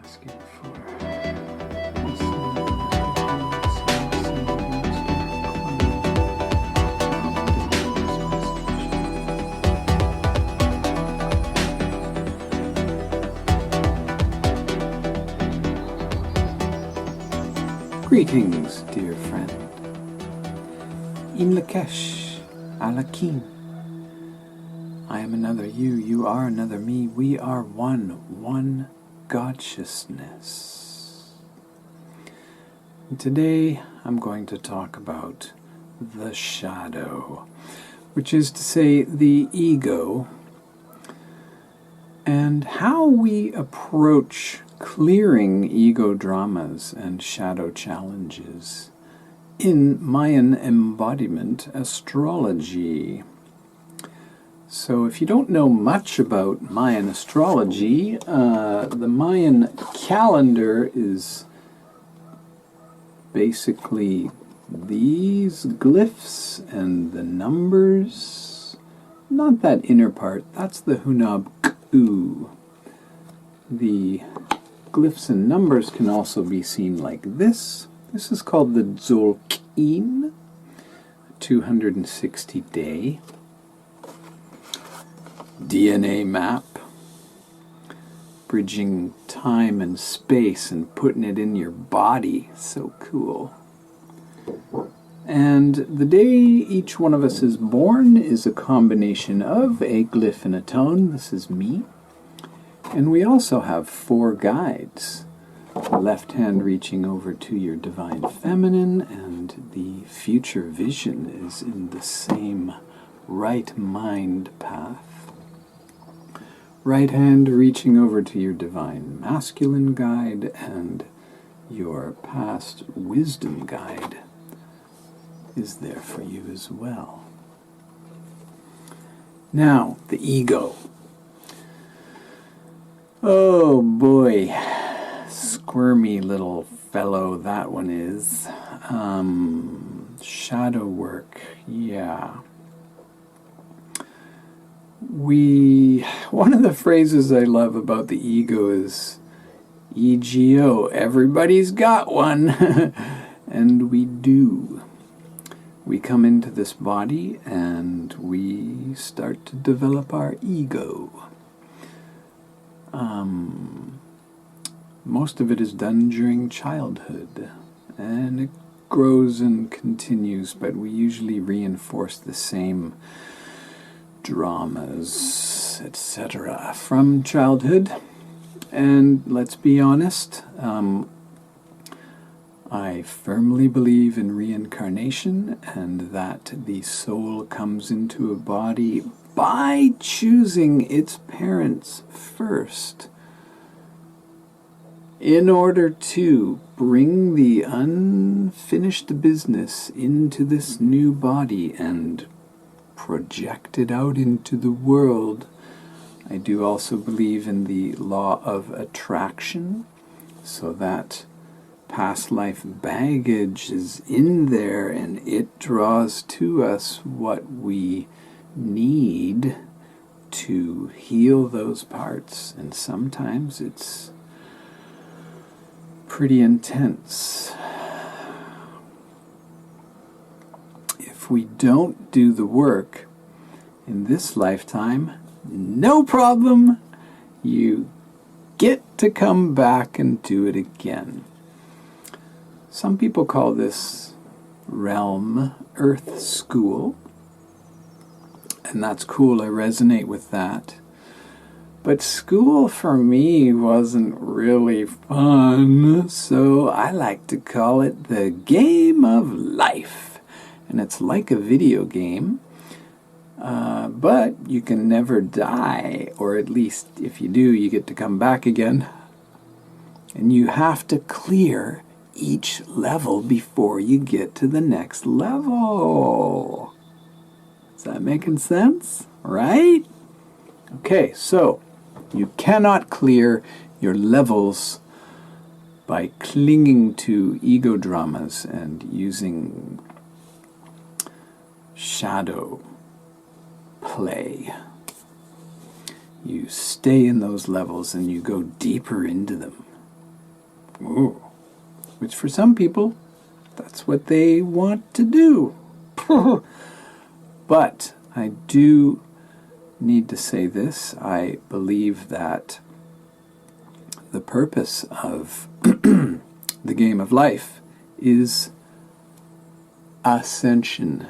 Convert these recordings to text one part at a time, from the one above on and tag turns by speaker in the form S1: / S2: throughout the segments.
S1: skin for. Greetings, dear friend. Een Laq, a.k.a. I am another you, you are another me, we are one God-sciousness. And today I'm going to talk about the shadow, which is to say the ego, and how we approach clearing ego dramas and shadow challenges in Mayan embodiment astrology. So if you don't know much about Mayan astrology, the Mayan calendar is basically these glyphs and the numbers. Not that inner part, that's the hunab-ku. The glyphs and numbers can also be seen like this. This is called the Tzolk'in, 260-day DNA map, bridging time and space and putting it in your body. So cool. And the day each one of us is born is a combination of a glyph and a tone. This is me. And we also have 4 guides. The left hand reaching over to your divine feminine, and the future vision is in the same right mind path. Right hand reaching over to your divine masculine guide, and your past wisdom guide is there for you as well. Now, the ego. Oh boy, squirmy little fellow that one is. Shadow work, yeah. One of the phrases I love about the ego is EGO, everybody's got one. And we do. We come into this body and we start to develop our ego. Most of it is done during childhood, and it grows and continues, but we usually reinforce the same dramas, etc. from childhood. And let's be honest, I firmly believe in reincarnation, and that the soul comes into a body by choosing its parents first, in order to bring the unfinished business into this new body and project it out into the world. I do also believe in the law of attraction, so that past life baggage is in there and it draws to us what we need to heal those parts. And sometimes it's pretty intense. If we don't do the work in this lifetime, no problem. You get to come back and do it again. Some people call this realm Earth School, and that's cool. I resonate with that. But school for me wasn't really fun, so I like to call it the game of life. And it's like a video game, but you can never die, or at least if you do, you get to come back again. And you have to clear each level before you get to the next level. Is that making sense? Right? Okay, so you cannot clear your levels by clinging to ego dramas and using shadow play. You stay in those levels and you go deeper into them. Ooh. Which for some people, that's what they want to do. But I do need to say this. I believe that the purpose of the game of life is ascension.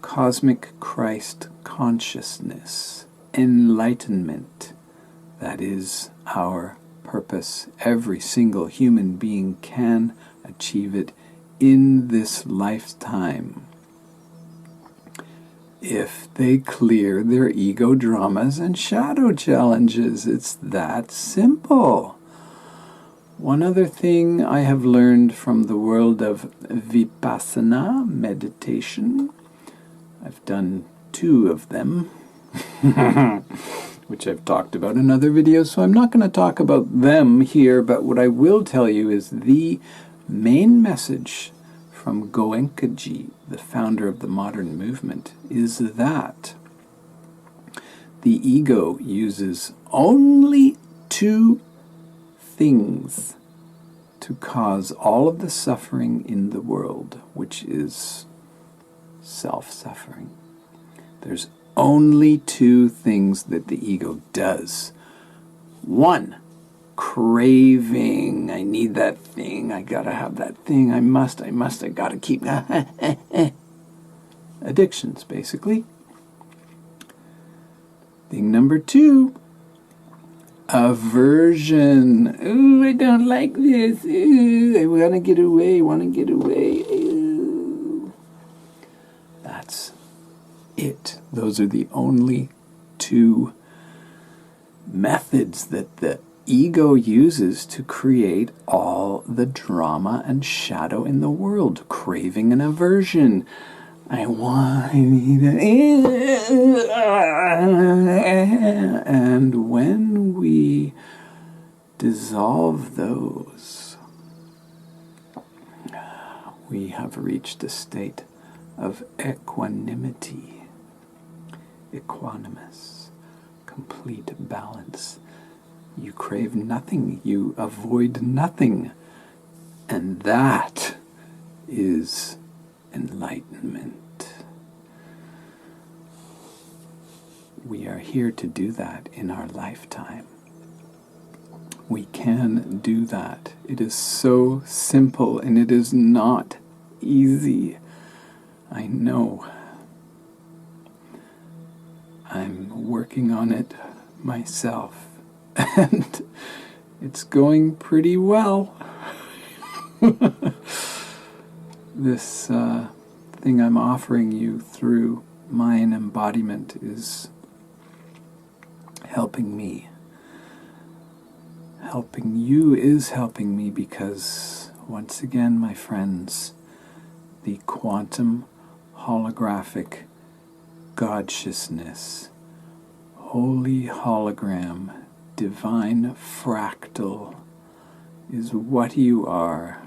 S1: Cosmic Christ consciousness. Enlightenment. That is our purpose. Every single human being can achieve it in this lifetime if they clear their ego dramas and shadow challenges. It's that simple. One other thing I have learned from the world of Vipassana meditation, I've done 2 of them, which I've talked about in other videos, so I'm not going to talk about them here, but what I will tell you is the main message from Goenkaji, the founder of the modern movement, is that the ego uses only 2 things to cause all of the suffering in the world, which is self-suffering. There's only 2 things that the ego does. 1, craving. I need that thing. I gotta have that thing. I gotta keep. Addictions, basically. Thing number 2, aversion. Ooh, I don't like this. Ooh, I want to get away. Ooh. That's it. Those are the only 2 methods that the ego uses to create all the drama and shadow in the world. Craving and aversion. And when we dissolve those, we have reached a state of equanimity, equanimous, complete balance. You crave nothing, you avoid nothing, and that is enlightenment. We are here to do that in our lifetime. We can do that. It is so simple, and it is not easy. I know. I'm working on it myself, and it's going pretty well. This thing I'm offering you through Mayan embodiment is helping me. Helping you is helping me because, once again, my friends, the quantum holographic God-sciousness, holy hologram, divine fractal is what you are.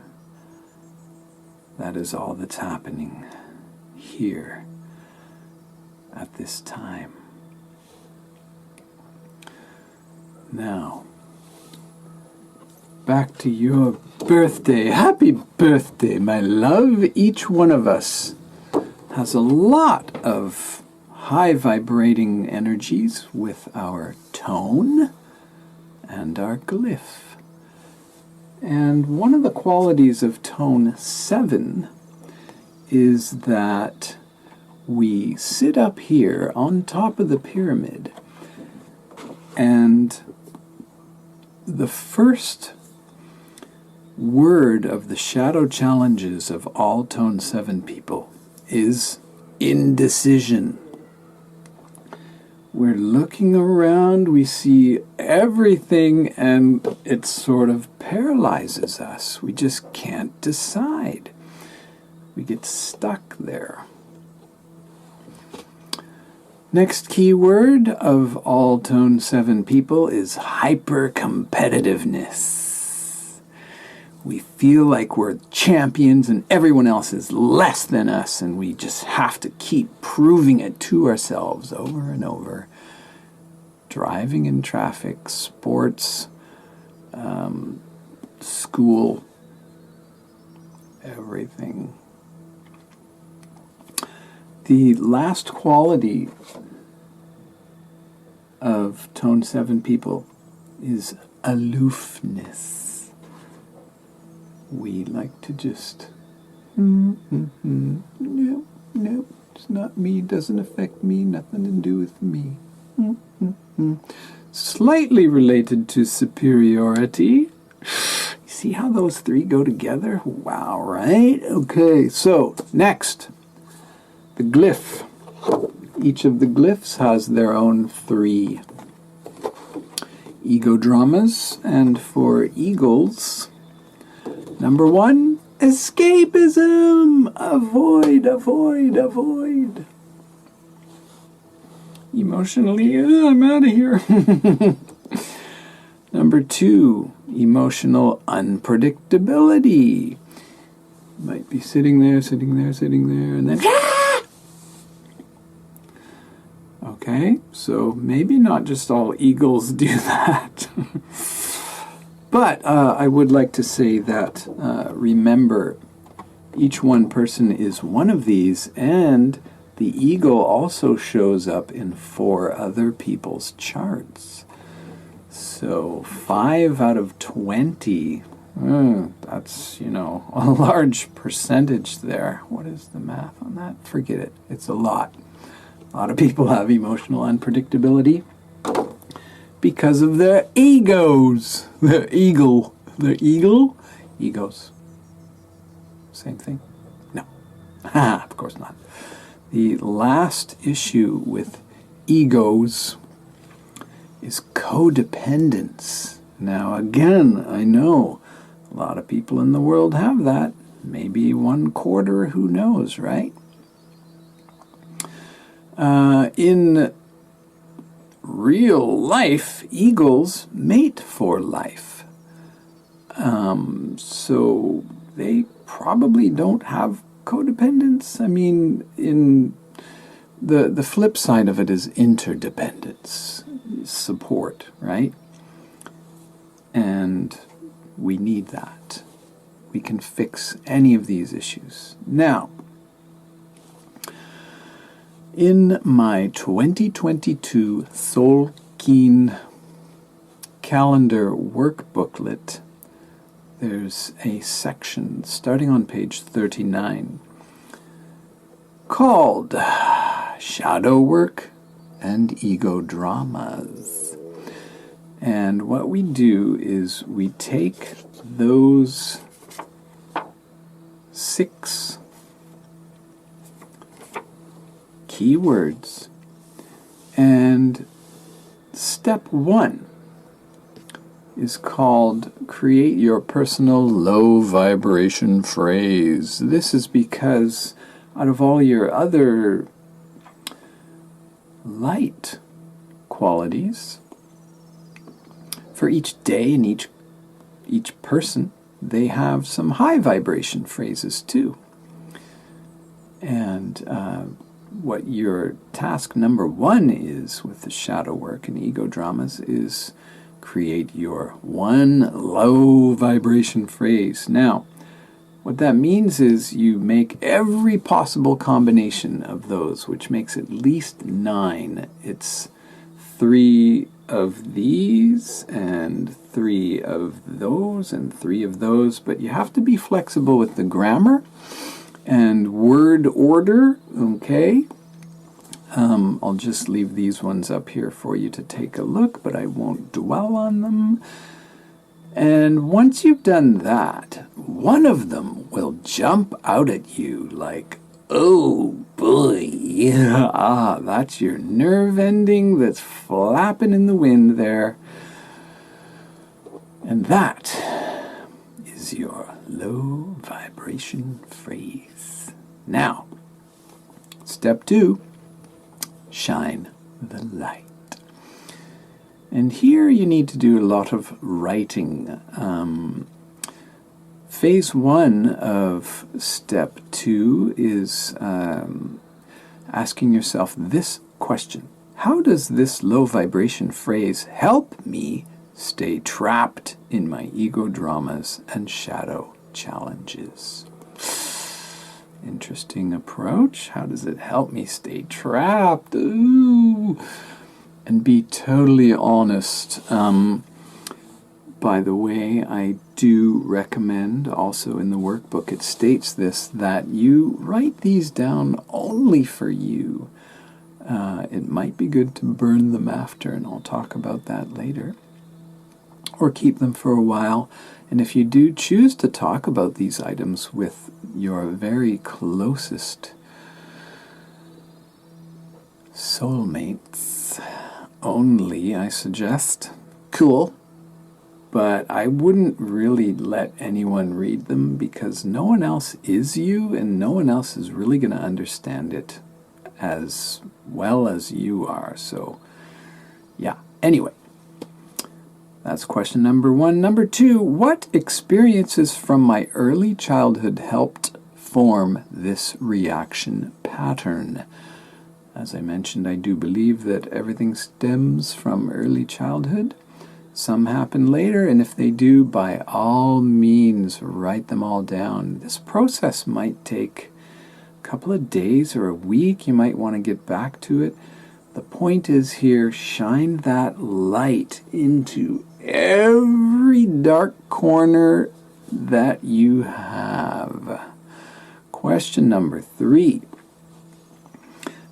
S1: That is all that's happening here at this time. Now, back to your birthday. Happy birthday, my love. Each one of us has a lot of high vibrating energies with our tone and our glyph. And one of the qualities of tone 7 is that we sit up here on top of the pyramid, and the first word of the shadow challenges of all tone 7 people is indecision. We're looking around, we see everything, and it sort of paralyzes us. We just can't decide. We get stuck there. Next key word of all tone 7 people is hyper-competitiveness. We feel like we're champions and everyone else is less than us, and we just have to keep proving it to ourselves over and over. Driving in traffic, sports, school, everything. The last quality of Tone 7 people is aloofness. We like to just, no, it's not me, doesn't affect me, nothing to do with me. Slightly related to superiority. See how those three go together? Wow, right? Okay, so next, the glyph. Each of the glyphs has their own 3 ego dramas, and for eagles, number 1, escapism. Avoid, avoid, avoid. Emotionally, I'm out of here. Number 2, emotional unpredictability. Might be sitting there, and then... Okay, so maybe not just all eagles do that. But I would like to say that, remember, each one person is one of these, and the eagle also shows up in 4 other people's charts. So 5 out of 20, that's, a large percentage there. What is the math on that? Forget it. It's a lot. A lot of people have emotional unpredictability because of their egos. Egos. Same thing? No. Of course not. The last issue with egos is codependence. Now, again, I know a lot of people in the world have that. Maybe 1/4, who knows, right? In real life, eagles mate for life. So they probably don't have codependence. I mean, in the flip side of it is interdependence, support, right? And we need that. We can fix any of these issues. Now, in my 2022 Soul Keen calendar work booklet, there's a section starting on page 39 called Shadow Work and Ego Dramas. And what we do is we take those 6 keywords, and step 1 is called create your personal low vibration phrase. This is because out of all your other light qualities, for each day and each person, they have some high vibration phrases too. And what your task number 1 is with the shadow work and ego dramas is create your 1 low vibration phrase. Now, what that means is you make every possible combination of those, which makes at least 9. It's 3 of these and 3 of those and 3 of those, but you have to be flexible with the grammar and word order, okay? I'll just leave these ones up here for you to take a look, but I won't dwell on them. And once you've done that, one of them will jump out at you like, oh boy, yeah, that's your nerve ending that's flapping in the wind there. And that is your low vibration phrase. Now, step 2, shine the light. And here you need to do a lot of writing. Phase 1 of step 2 is asking yourself this question. How does this low vibration phrase help me stay trapped in my ego dramas and shadow challenges. Interesting approach. How does it help me stay trapped? Ooh. And be totally honest. By the way, I do recommend, also in the workbook, it states this, that you write these down only for you. It might be good to burn them after, and I'll talk about that later. Or keep them for a while. And if you do choose to talk about these items with your very closest soulmates only, I suggest, cool. But I wouldn't really let anyone read them, because no one else is you, and no one else is really going to understand it as well as you are. So, yeah. Anyway, that's question number 1. Number 2, what experiences from my early childhood helped form this reaction pattern? As I mentioned, I do believe that everything stems from early childhood. Some happen later, and if they do, by all means, write them all down. This process might take a couple of days or a week. You might want to get back to it. The point is here, shine that light into every dark corner that you have. Question number 3.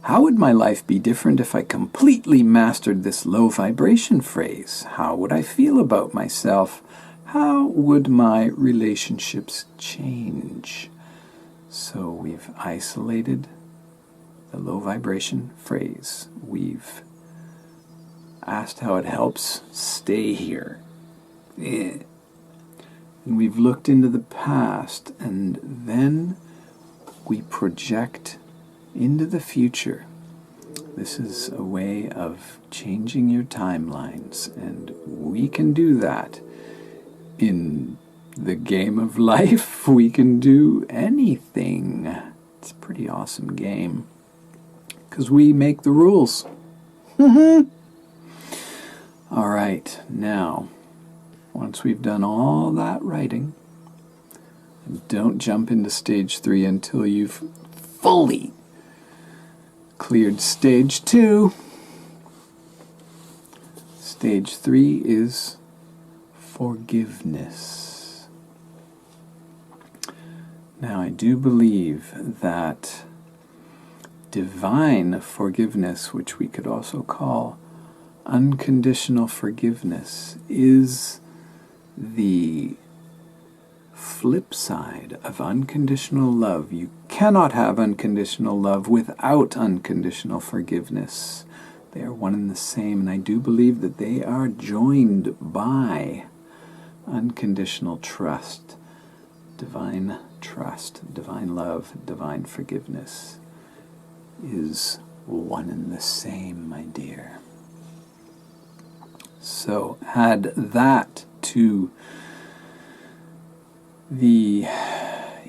S1: How would my life be different if I completely mastered this low vibration phrase? How would I feel about myself? How would my relationships change? So we've isolated the low vibration phrase. We've asked how it helps stay here. And we've looked into the past, and then we project into the future. This is a way of changing your timelines, and we can do that. In the game of life, we can do anything. It's a pretty awesome game, because we make the rules. All right, now, once we've done all that writing, don't jump into stage 3 until you've fully cleared stage 2. Stage 3 is forgiveness. Now, I do believe that divine forgiveness, which we could also call unconditional forgiveness, is the flip side of unconditional love. You cannot have unconditional love without unconditional forgiveness. They are one and the same, and I do believe that they are joined by unconditional trust, divine love, divine forgiveness is one and the same, my dear. So add that to the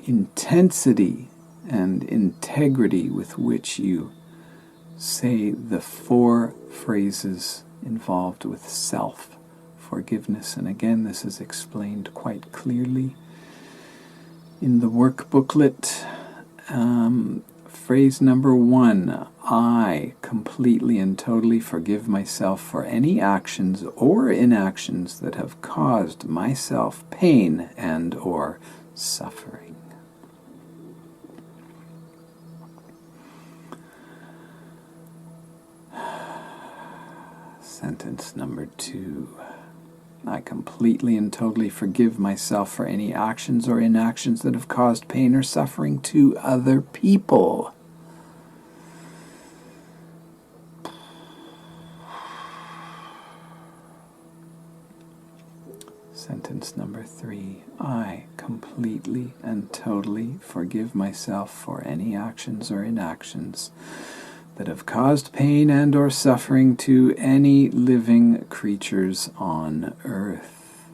S1: intensity and integrity with which you say the 4 phrases involved with self-forgiveness. And again, this is explained quite clearly in the work booklet. Phrase number 1, I completely and totally forgive myself for any actions or inactions that have caused myself pain and or suffering. Sentence number 2. I completely and totally forgive myself for any actions or inactions that have caused pain or suffering to other people. Sentence number 3. I completely and totally forgive myself for any actions or inactions that have caused pain and or suffering to any living creatures on earth.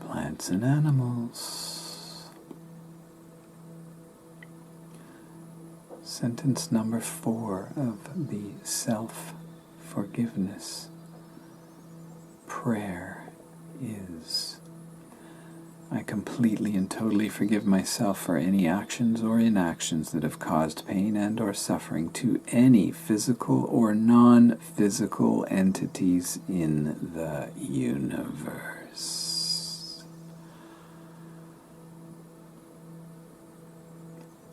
S1: Plants and animals. Sentence number 4 of the self forgiveness prayer is. I completely and totally forgive myself for any actions or inactions that have caused pain and or suffering to any physical or non-physical entities in the universe.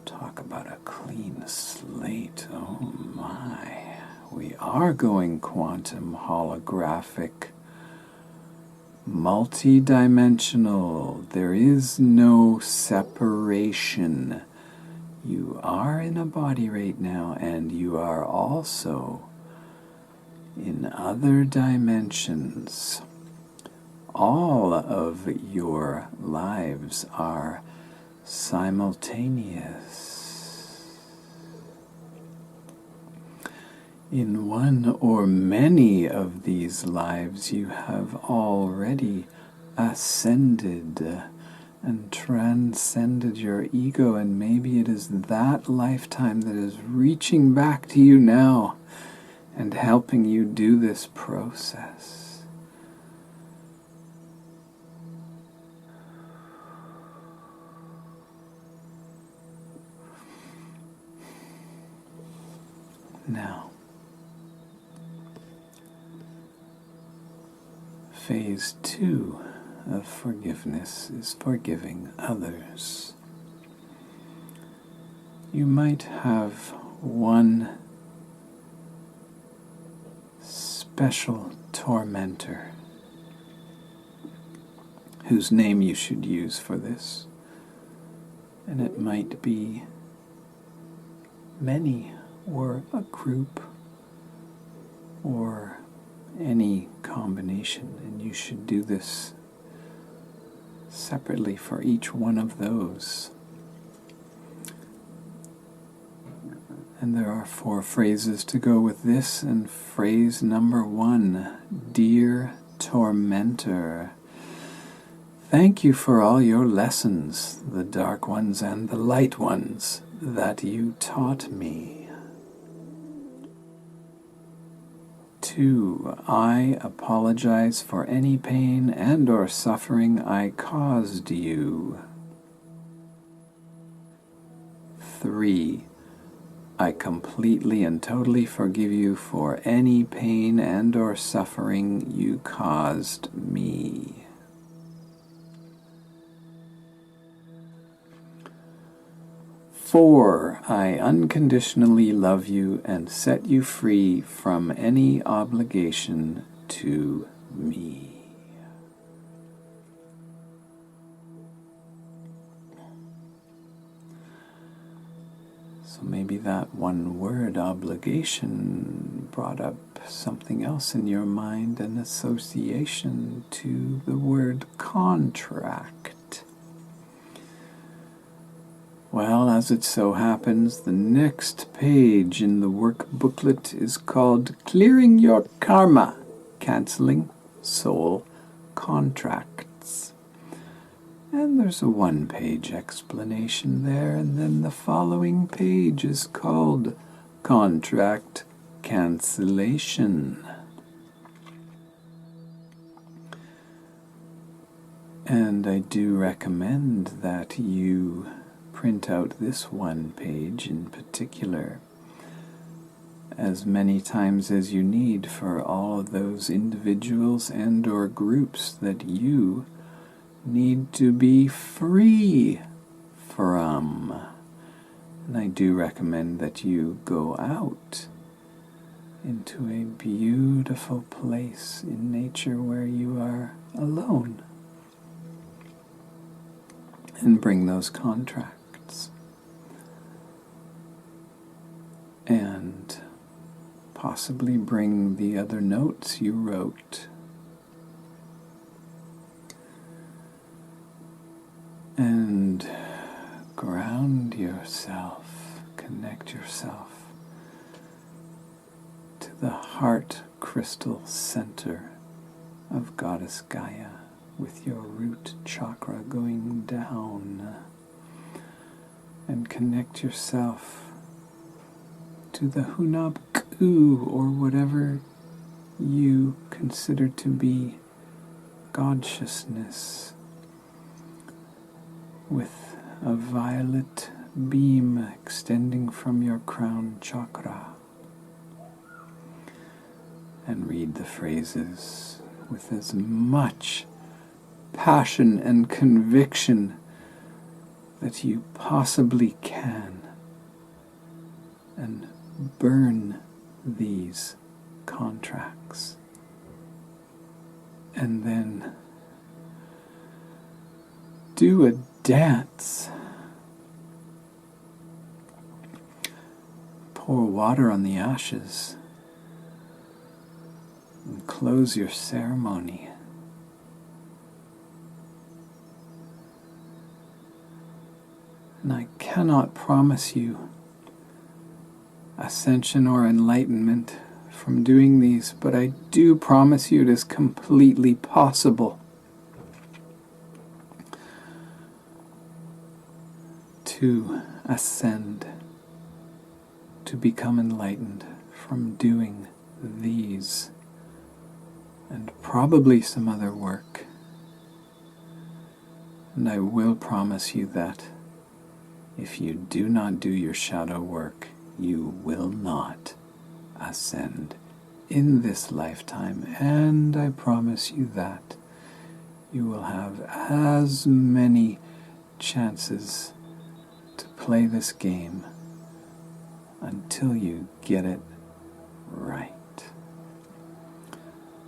S1: Talk about a clean slate. Oh my. We are going quantum, holographic, multi-dimensional. There is no separation. You are in a body right now, and you are also in other dimensions. All of your lives are simultaneous. In one or many of these lives, you have already ascended and transcended your ego, and maybe it is that lifetime that is reaching back to you now and helping you do this process. Now, Phase 2 of forgiveness is forgiving others. You might have one special tormentor whose name you should use for this, and it might be many or a group or any combination, and you should do this separately for each one of those. And there are 4 phrases to go with this, and phrase number 1, Dear Tormentor, thank you for all your lessons, the dark ones and the light ones, that you taught me. 2, I apologize for any pain and or suffering I caused you. 3, I completely and totally forgive you for any pain and or suffering you caused me. 4, I unconditionally love you and set you free from any obligation to me. So maybe that one word, obligation, brought up something else in your mind, an association to the word contract. Well, as it so happens, the next page in the work booklet is called Clearing Your Karma, Canceling Soul Contracts. And there's a 1-page explanation there, and then the following page is called Contract Cancellation. And I do recommend that you print out this 1 page in particular as many times as you need for all of those individuals and or groups that you need to be free from. And I do recommend that you go out into a beautiful place in nature where you are alone and bring those contracts. And possibly bring the other notes you wrote. And ground yourself, connect yourself to the heart crystal center of Goddess Gaia, with your root chakra going down, and connect yourself to the Hunab Ku, or whatever you consider to be God-sciousness, with a violet beam extending from your crown chakra. And read the phrases with as much passion and conviction that you possibly can, and burn these contracts. And then do a dance. Pour water on the ashes and close your ceremony. And I cannot promise you ascension or enlightenment from doing these, but I do promise you it is completely possible to ascend, to become enlightened from doing these and probably some other work. And I will promise you that if you do not do your shadow work, you will not ascend in this lifetime. And I promise you that you will have as many chances to play this game until you get it right.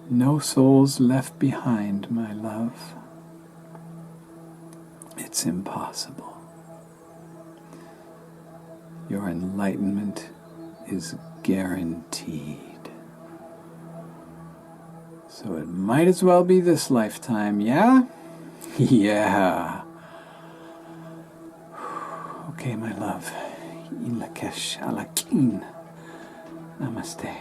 S1: No souls left behind, my love. It's impossible. Your enlightenment is guaranteed. So it might as well be this lifetime, yeah? Yeah. Okay, my love. Een Laq. Namaste.